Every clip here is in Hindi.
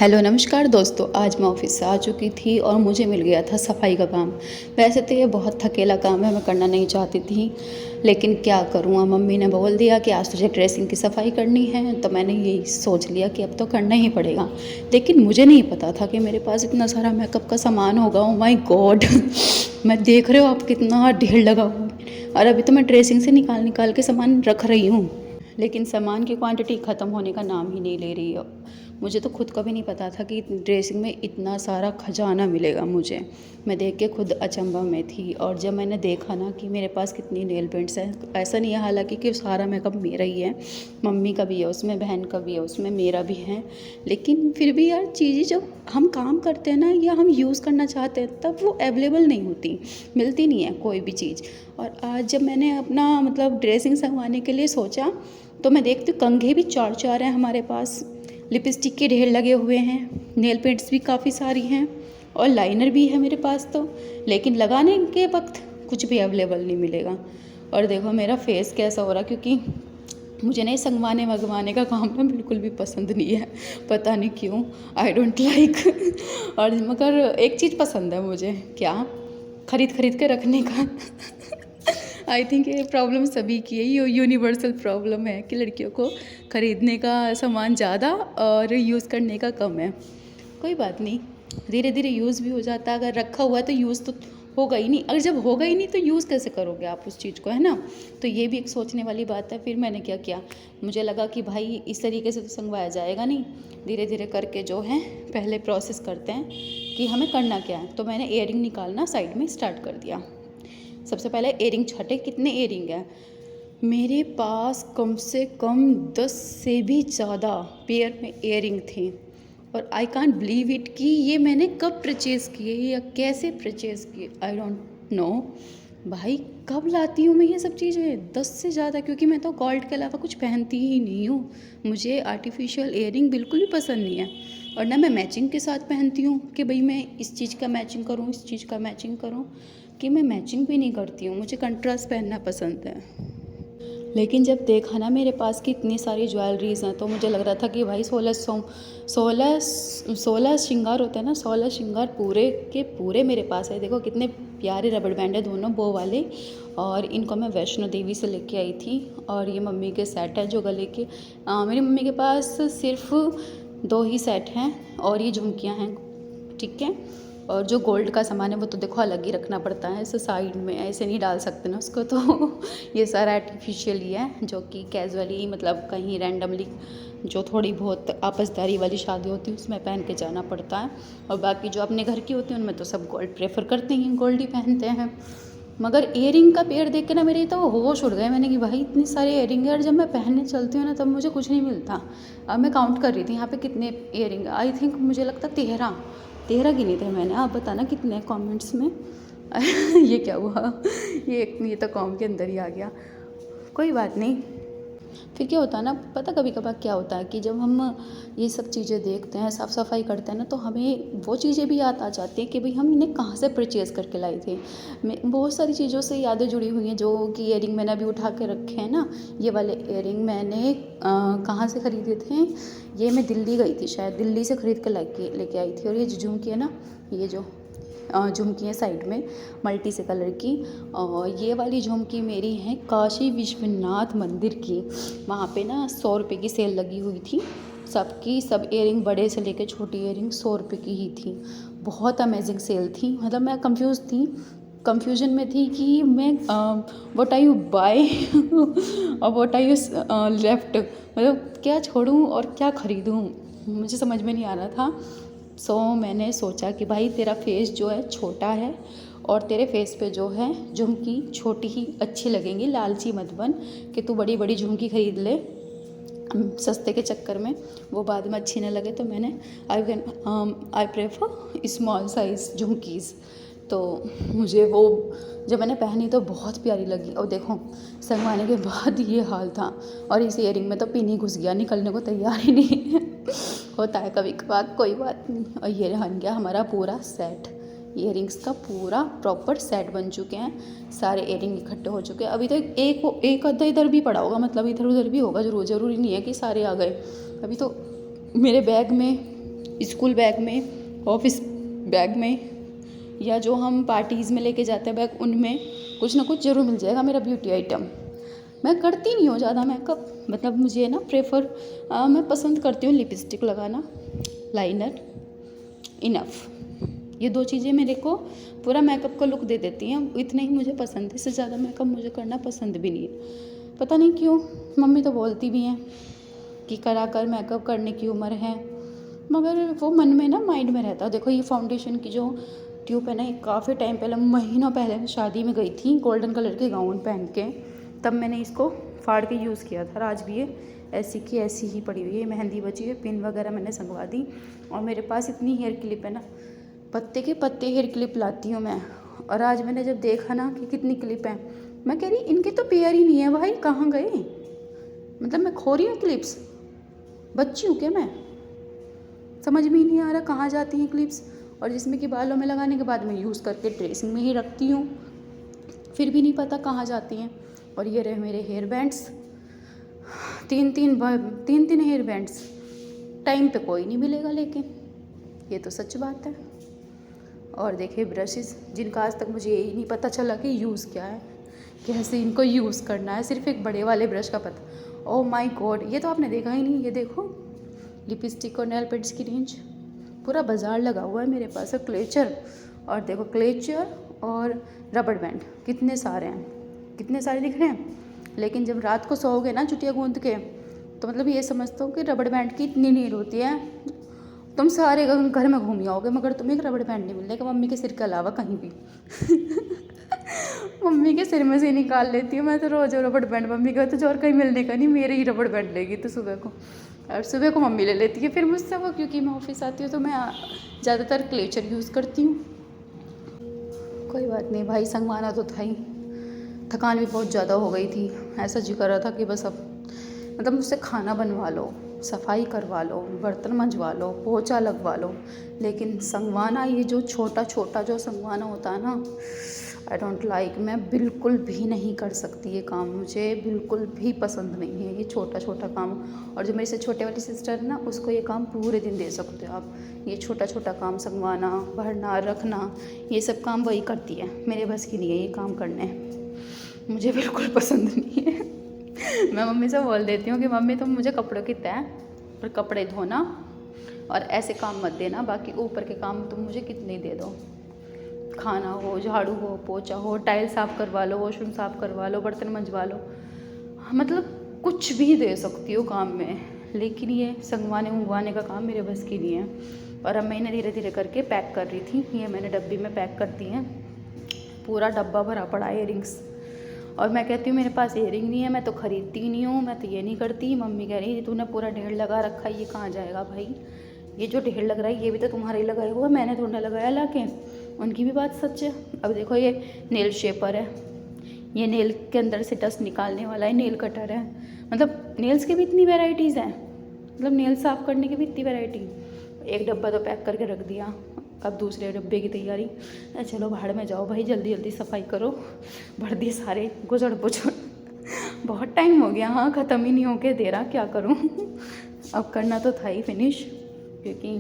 हेलो नमस्कार दोस्तों, आज मैं ऑफिस से आ चुकी थी और मुझे मिल गया था सफाई का काम। वैसे तो ये बहुत थकेला काम है, मैं करना नहीं चाहती थी, लेकिन क्या करूँ। मम्मी ने बोल दिया कि आज तुझे ड्रेसिंग की सफाई करनी है, तो मैंने यही सोच लिया कि अब तो करना ही पड़ेगा। लेकिन मुझे नहीं पता था कि मेरे पास इतना सारा मेकअप का सामान होगा। ओ माय गॉड मैं देख रहे हो आप, कितना ढेर लगा हुआ है। और अभी तो मैं ड्रेसिंग से निकाल निकाल के सामान रख रही हूँ, लेकिन सामान की क्वांटिटी ख़त्म होने का नाम ही नहीं ले रही है। मुझे तो खुद का भी नहीं पता था कि ड्रेसिंग में इतना सारा खजाना मिलेगा मुझे। मैं देख के खुद अचंभा में थी। और जब मैंने देखा ना कि मेरे पास कितनी नेल पेंट्स हैं, ऐसा नहीं है हालांकि कि सारा मेकअप मेरा ही है, मम्मी का भी है उसमें, बहन का भी है उसमें, मेरा भी है। लेकिन फिर भी यार, चीज़ें जब हम काम करते हैं ना या हम यूज़ करना चाहते हैं, तब वो अवेलेबल नहीं होती, मिलती नहीं है कोई भी चीज़। और आज जब मैंने अपना मतलब ड्रेसिंग संगवाने के लिए सोचा, तो मैं देखती हूँ कंघे भी चार चार हैं हमारे पास, लिपस्टिक के ढेर लगे हुए हैं, नेल पेंट्स भी काफ़ी सारी हैं, और लाइनर भी है मेरे पास तो। लेकिन लगाने के वक्त कुछ भी अवेलेबल नहीं मिलेगा। और देखो मेरा फेस कैसा हो रहा, क्योंकि मुझे नहीं संगवाने वगवाने का काम ना बिल्कुल भी पसंद नहीं है, पता नहीं क्यों, आई डोंट लाइक। और मगर एक चीज़ पसंद है मुझे, क्या, खरीद खरीद के रखने का। आई थिंक ये प्रॉब्लम सभी की है, ये यूनिवर्सल प्रॉब्लम है कि लड़कियों को खरीदने का सामान ज़्यादा और यूज़ करने का कम है। कोई बात नहीं, धीरे धीरे यूज़ भी हो जाता है। अगर रखा हुआ है तो यूज़ तो होगा ही नहीं, अगर जब होगा ही नहीं तो यूज़ कैसे करोगे आप उस चीज़ को, है ना। तो ये भी एक सोचने वाली बात है। फिर मैंने क्या किया, मुझे लगा कि भाई इस तरीके से तो संगवाया जाएगा नहीं, धीरे धीरे करके जो है पहले प्रोसेस करते हैं कि हमें करना क्या है। तो मैंने एयरिंग निकालना साइड में स्टार्ट कर दिया। सबसे पहले एयरिंग छटे। कितने एयरिंग है मेरे पास? कम से कम 10 से भी ज़्यादा पेयर में एयरिंग थे। और आई कांट बिलीव इट कि ये मैंने कब परचेज़ किए या कैसे परचेज़ किए, आई डोंट नो। भाई कब लाती हूँ मैं ये सब चीज़ें? 10 से ज़्यादा, क्योंकि मैं तो गोल्ड के अलावा कुछ पहनती ही नहीं हूँ। मुझे आर्टिफिशियल एयरिंग बिल्कुल भी पसंद नहीं है। और ना मैं मैचिंग के साथ पहनती हूँ कि भाई मैं इस चीज़ का मैचिंग करूँ, इस चीज़ का मैचिंग करूँ, कि मैं मैचिंग भी नहीं करती हूँ। मुझे कंट्रास्ट पहनना पसंद है। लेकिन जब देखा ना मेरे पास की इतनी सारी ज्वेलरीज़ हैं, तो मुझे लग रहा था कि भाई 16 श्रृंगार होते हैं ना, 16 श्रृंगार पूरे के पूरे मेरे पास है। देखो कितने प्यारे रबड़ बैंड है, दोनों बो वाले। और इनको मैं वैष्णो देवी से लेके आई थी। और ये मम्मी के सेट है जो गले के, मेरी मम्मी के पास सिर्फ 2 ही सेट हैं, और ये झुमकियाँ हैं, ठीक है। और जो गोल्ड का सामान है वो तो देखो अलग ही रखना पड़ता है, ऐसे साइड में ऐसे नहीं डाल सकते ना उसको, तो ये सारा आर्टिफिशियल ही है, जो कि कैजुअली मतलब कहीं रैंडमली जो थोड़ी बहुत आपसदारी वाली शादी होती है उसमें पहन के जाना पड़ता है। और बाकी जो अपने घर की होती है उनमें तो सब गोल्ड प्रेफर करते हैं, गोल्ड ही पहनते हैं। मगर एयरिंग का पेयर देख के ना मेरे तो होश उड़ गए। मैंने कि भाई इतनी सारी एयरिंग है, और जब मैं पहनने चलती हूँ ना तब मुझे कुछ नहीं मिलता। अब मैं काउंट कर रही थी यहाँ पे कितने एयरिंग, आई थिंक मुझे लगता 13 गिने थे मैंने। आप बताना कितने कमेंट्स में। ये क्या हुआ, ये तो कॉम के अंदर ही आ गया। कोई बात नहीं। फिर क्या होता है ना, पता कभी कभार क्या होता है कि जब हम ये सब चीज़ें देखते हैं, साफ़ सफाई करते हैं ना, तो हमें वो चीज़ें भी याद आ जाती हैं कि भाई हम इन्हें कहाँ से परचेज़ करके लाए थे। बहुत सारी चीज़ों से यादें जुड़ी हुई हैं, जो कि इयरिंग मैंने अभी उठा के रखे हैं ना। ये वाले इयरिंग मैंने कहाँ से ख़रीदे थे, ये मैं दिल्ली गई थी, शायद दिल्ली से ख़रीद के लेके आई थी। और ये जो झुमकी है ना, ये जो झुमकी है साइड में मल्टी से कलर की, और ये वाली झुमकी मेरी है काशी विश्वनाथ मंदिर की। वहाँ पे ना 100 रुपये की सेल लगी हुई थी, सबकी सब इयरिंग, बड़े से लेकर छोटी इयरिंग 100 रुपये की ही थी। बहुत अमेजिंग सेल थी। मतलब मैं कंफ्यूजन में थी कि मैं व्हाट आर यू बाय और व्हाट आर यू लेफ्ट, मतलब क्या छोड़ूं और क्या ख़रीदूं, मुझे समझ में नहीं आ रहा था। सो मैंने सोचा कि भाई तेरा फेस जो है छोटा है, और तेरे फेस पे जो है झुमकी छोटी ही अच्छी लगेंगी, लालची मत बन कि तू बड़ी बड़ी झुमकी ख़रीद ले सस्ते के चक्कर में, वो बाद में अच्छी न लगे। तो मैंने आई प्रेफर स्मॉल साइज़ झुमकीज़। तो मुझे वो जब मैंने पहनी तो बहुत प्यारी लगी। और देखो संगवाने के बाद ये हाल था, और इस इयरिंग में तो पिन ही घुस गया, निकलने को तैयार ही नहीं है। होता है कभी कभार, कोई बात नहीं। और ये बन गया हमारा पूरा सेट, इयरिंग्स का पूरा प्रॉपर सेट बन चुके हैं। सारे इयरिंग इकट्ठे हो चुके हैं। अभी तक एक आधा इधर भी पड़ा होगा, मतलब इधर उधर भी होगा, जरूरी नहीं है कि सारे आ गए। अभी तो मेरे बैग में स्कूल बैग में, ऑफिस बैग में, या जो हम पार्टीज़ में लेके जाते हैं बैग, उनमें कुछ ना कुछ ज़रूर मिल जाएगा मेरा ब्यूटी आइटम। मैं करती नहीं हूँ ज़्यादा मेकअप, मतलब मुझे ना मैं पसंद करती हूँ लिपस्टिक लगाना, लाइनर, इनफ। ये 2 चीज़ें मेरे को पूरा मेकअप का लुक दे देती हैं। इतने ही मुझे पसंद है, इससे ज़्यादा मेकअप मुझे करना पसंद भी नहीं है। पता नहीं क्यों, मम्मी तो बोलती भी हैं कि करा कर, मेकअप करने की उम्र है, मगर वो मन में ना, माइंड में रहता है। देखो ये फाउंडेशन की जो ट्यूब है ना, ये काफ़ी टाइम पहले, महीनों पहले मैं शादी में गई थी गोल्डन कलर के गाउन पहन के, तब मैंने इसको फाड़ के यूज़ किया था। आज भी ये ऐसी की ऐसी ही पड़ी हुई है, मेहंदी बची है, पिन वगैरह मैंने संगवा दी। और मेरे पास इतनी हेयर क्लिप है ना, पत्ते के पत्ते हेयर क्लिप लाती हूँ मैं। और आज मैंने जब देखा ना कि कितनी क्लिप है, मैं कह रही इनके तो पेयर ही नहीं है भाई, कहाँ गए? मतलब मैं खो रही हूँ क्लिप्स, बच्ची हूँ क्या मैं? समझ में ही नहीं आ रहा कहाँ जाती हैं क्लिप्स। और जिसमें कि बालों में लगाने के बाद मैं यूज़ करके ड्रेसिंग में ही रखती हूँ, फिर भी नहीं पता कहाँ जाती हैं। और ये रहे मेरे हेयर बैंड्स, तीन हेयर बैंड्स, टाइम पे कोई नहीं मिलेगा, लेकिन ये तो सच बात है। और देखिए ब्रशेस, जिनका आज तक मुझे यही नहीं पता चला कि यूज़ क्या है, कैसे इनको यूज़ करना है, सिर्फ एक बड़े वाले ब्रश का पता। ओह माय गॉड, ये तो आपने देखा ही नहीं। ये देखो लिपस्टिक और नेल पेंट्स की रेंज, पूरा बाज़ार लगा हुआ है मेरे पास। और क्लेचर, और देखो क्लेचर और रबड़ बैंड कितने सारे हैं, कितने सारे दिख रहे हैं। लेकिन जब रात को सोओगे ना चुटिया गूंद के, तो मतलब ये समझता हूँ कि रबड़ बैंड की इतनी नीड होती है। तुम सारे घर में घूम आओगे मगर तुम्हें एक रबड़ बैंड नहीं मिलेगा मम्मी के सिर के अलावा कहीं भी। मम्मी के सिर में से निकाल लेती हूँ मैं तो रोज़ रबड़ बैंड। मम्मी का तो और कहीं मिलने का नहीं, मेरे ही रबड़ बैंड लेगी तो सुबह को, और सुबह को मम्मी ले लेती है फिर मुझसे वो, क्योंकि मैं ऑफिस आती हूँ तो मैं ज़्यादातर क्लेचर यूज़ करती हूँ। कोई बात नहीं भाई, संगवाना तो था ही, थकान भी बहुत ज़्यादा हो गई थी। ऐसा जी कर रहा था कि बस अब मतलब मुझसे खाना बनवा लो, सफाई करवा लो, बर्तन मंजवा लो, पोछा लगवा लो, लेकिन संगवाना, ये जो छोटा छोटा जो संगवाना होता है ना, आई डोंट लाइक। मैं बिल्कुल भी नहीं कर सकती ये काम, मुझे बिल्कुल भी पसंद नहीं है ये छोटा छोटा काम। और जो मेरी से छोटे वाली सिस्टर है ना, उसको ये काम पूरे दिन दे सकते हो आप। ये छोटा छोटा काम, संगवाना, भरना, रखना, ये सब काम वही करती है, मेरे बस की नहीं है ये काम करने, मुझे बिल्कुल पसंद नहीं है। मैं मम्मी से बोल देती हूँ कि मम्मी तुम मुझे कपड़ों की तय पर कपड़े धोना और ऐसे काम मत देना, बाकी ऊपर के काम तुम मुझे कितने दे दो, खाना हो, झाड़ू हो, पोछा हो, टाइल साफ़ करवा लो, वॉशरूम साफ़ करवा लो, बर्तन मंजवा लो, मतलब कुछ भी दे सकती हो काम में, लेकिन ये संगवाने उंगवाने का काम मेरे बस की नहीं है। और अब मैं इन्हें धीरे धीरे करके पैक कर रही थी, ये मैंने डब्बी में पैक कर दी हैं, पूरा डब्बा भरा पड़ा है इयरिंग्स। और मैं कहती हूँ मेरे पास इयरिंग नहीं है, मैं तो ख़रीदती नहीं हूँ, मैं तो ये नहीं करती। मम्मी कह रही तूने पूरा ढेर लगा रखा है, ये कहाँ जाएगा भाई, ये जो ढेर लग रहा है ये भी तो तुम्हारा ही लगाया हुआ, मैंने थोड़ा लगाया ला के। उनकी भी बात सच है। अब देखो ये नेल शेपर है, ये नेल के अंदर से डस्ट निकालने वाला है, नेल कटर है, मतलब नेल्स की भी इतनी वेराइटीज़ हैं, मतलब नेल साफ़ करने की भी इतनी वैरायटी। एक डब्बा तो पैक करके रख दिया, अब दूसरे डब्बे की तैयारी। चलो भाड़ में जाओ भाई, जल्दी जल्दी सफाई करो, भर दिए सारे गुजड़ पुजड़। बहुत टाइम हो गया, हाँ ख़त्म ही नहीं होके दे रहा, क्या करूँ। अब करना तो था ही फिनिश, क्योंकि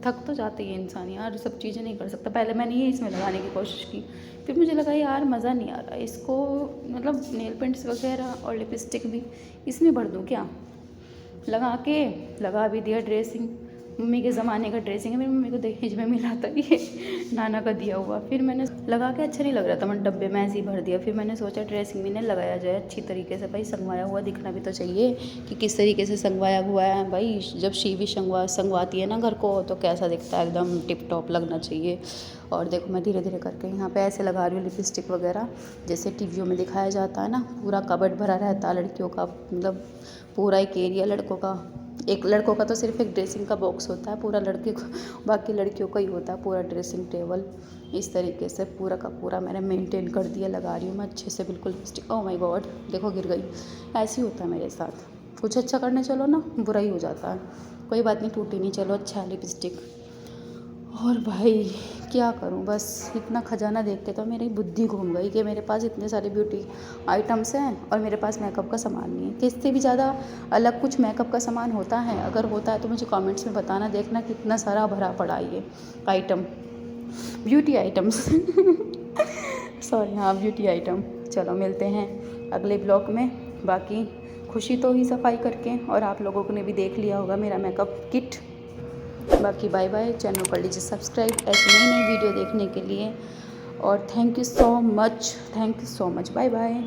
थक तो जाते ही इंसान यार, सब चीज़ें नहीं कर सकता। पहले मैंने ये इसमें लगाने की कोशिश की, फिर मुझे लगा यार मज़ा नहीं आ रहा इसको, मतलब नेल पेंट्स वगैरह और लिपस्टिक भी इसमें भर दूँ क्या, लगा भी दिया। ड्रेसिंग मम्मी के ज़माने का ड्रेसिंग है, मेरी मम्मी को दहेज में मिला था ये, नाना का दिया हुआ। फिर मैंने लगा के अच्छा नहीं लग रहा था, मैंने डब्बे में ऐसे ही भर दिया। फिर मैंने सोचा ड्रेसिंग में लगाया जाए अच्छी तरीके से, भाई संगवाया हुआ दिखना भी तो चाहिए कि किस तरीके से संगवाया हुआ है। भाई जब शीवी संगवाती है ना घर को, तो कैसा दिखता है, एकदम टिप टॉप लगना चाहिए। और देखो मैं धीरे धीरे करके यहाँ पे ऐसे लगा रही हूँ लिपस्टिक वगैरह, जैसे टीवियों में दिखाया जाता है ना, पूरा कबर्ड भरा रहता है लड़कियों का, मतलब पूरा एक एरिया लड़कों का। एक लड़कों का तो सिर्फ एक ड्रेसिंग का बॉक्स होता है, पूरा लड़के को, बाकी लड़कियों का ही होता है पूरा ड्रेसिंग टेबल। इस तरीके से पूरा का पूरा मैंने मेंटेन कर दिया, लगा रही हूँ मैं अच्छे से बिल्कुल लिपस्टिक। ओह माय गॉड देखो गिर गई। ऐसे ही होता है मेरे साथ, कुछ अच्छा करने चलो ना बुरा ही हो जाता है। कोई बात नहीं, टूटी नहीं, चलो अच्छा है लिपस्टिक। और भाई क्या करूं, बस इतना खजाना देख के तो मेरी बुद्धि घूम गई कि मेरे पास इतने सारे ब्यूटी आइटम्स हैं और मेरे पास मेकअप का सामान नहीं है। कि इससे भी ज़्यादा अलग कुछ मेकअप का सामान होता है? अगर होता है तो मुझे कमेंट्स में बताना। देखना कितना सारा भरा पड़ा ये आइटम, ब्यूटी आइटम्स सॉरी, हाँ ब्यूटी आइटम। चलो मिलते हैं अगले ब्लॉग में। बाकी खुशी तो ही सफाई करके, और आप लोगों ने भी देख लिया होगा मेरा मेकअप किट। बाकी बाय बाय। चैनल कर लीजिए सब्सक्राइब ऐसी नई नई वीडियो देखने के लिए। और thank you so much, thank you so much, bye bye.